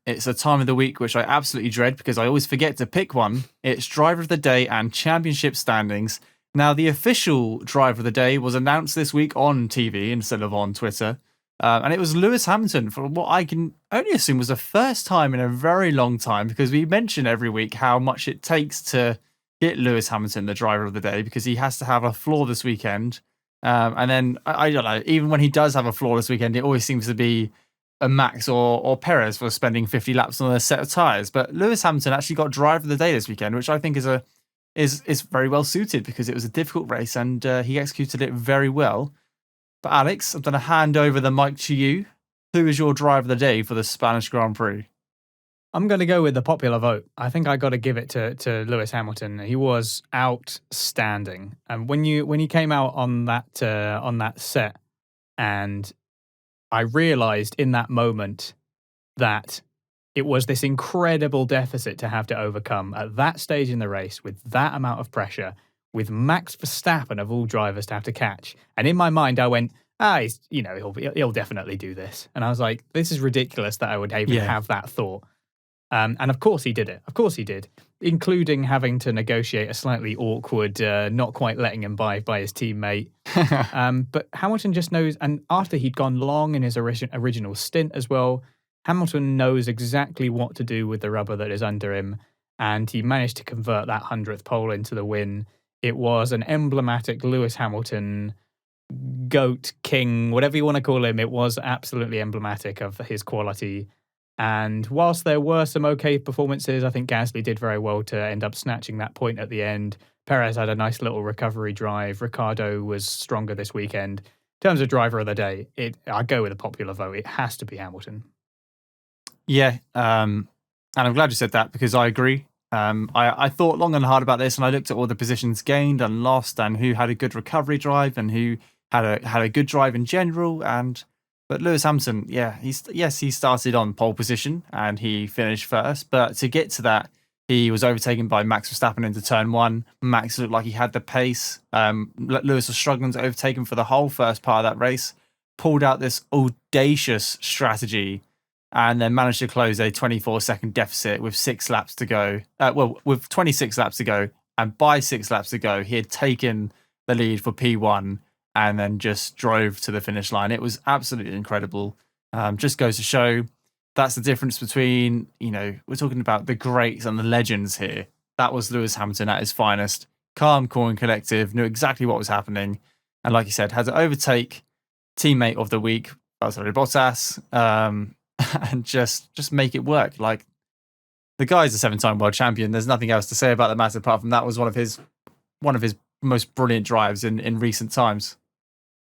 It's a time of the week which I absolutely dread because I always forget to pick one. It's driver of the day and championship standings. Now, the official driver of the day was announced this week on TV instead of on Twitter. And it was Lewis Hamilton for what I can only assume was the first time in a very long time, because we mention every week how much it takes to get Lewis Hamilton the driver of the day, because he has to have a flawless weekend. And then, I don't know, even when he does have a flawless weekend, it always seems to be a Max or Perez for spending 50 laps on a set of tyres. But Lewis Hamilton actually got driver of the day this weekend, which I think is very well suited, because it was a difficult race and he executed it very well. But Alex, I'm going to hand over the mic to you. Who is your driver of the day for the Spanish Grand Prix? I'm going to go with the popular vote. I think I got to give it to Lewis Hamilton. He was outstanding. And when you came out on that set, and I realized in that moment that it was this incredible deficit to have to overcome at that stage in the race with that amount of pressure, with Max Verstappen of all drivers to have to catch. And in my mind, I went, he'll definitely do this. And I was like, this is ridiculous that I would even have that thought. And of course he did it. Of course he did, including having to negotiate a slightly awkward, not quite letting him by his teammate. But Hamilton just knows, and after he'd gone long in his original stint as well, Hamilton knows exactly what to do with the rubber that is under him, and he managed to convert that 100th pole into the win. It was an emblematic Lewis Hamilton GOAT, king, whatever you want to call him. It was absolutely emblematic of his quality. And whilst there were some okay performances, I think Gasly did very well to end up snatching that point at the end. Perez had a nice little recovery drive. Ricciardo was stronger this weekend. In terms of driver of the day, I go with a popular vote. It has to be Hamilton. Yeah, and I'm glad you said that, because I agree. I thought long and hard about this, and I looked at all the positions gained and lost, and who had a good recovery drive and who had a good drive in general. But Lewis Hamilton, he started on pole position and he finished first. But to get to that, he was overtaken by Max Verstappen into turn one. Max looked like he had the pace. Lewis was struggling to overtake him for the whole first part of that race. Pulled out this audacious strategy and then managed to close a 24-second deficit with 6 laps to go. With 26 laps to go. And by 6 laps to go, he had taken the lead for P1 and then just drove to the finish line. It was absolutely incredible. Just goes to show that's the difference between, we're talking about the greats and the legends here. That was Lewis Hamilton at his finest. Calm, cool, and collective, knew exactly what was happening. And like you said, had to overtake teammate of the week, Valtteri Bottas, and just make it work. Like, the guy's a 7-time world champion. There's nothing else to say about the matter apart from that was one of his most brilliant drives in recent times.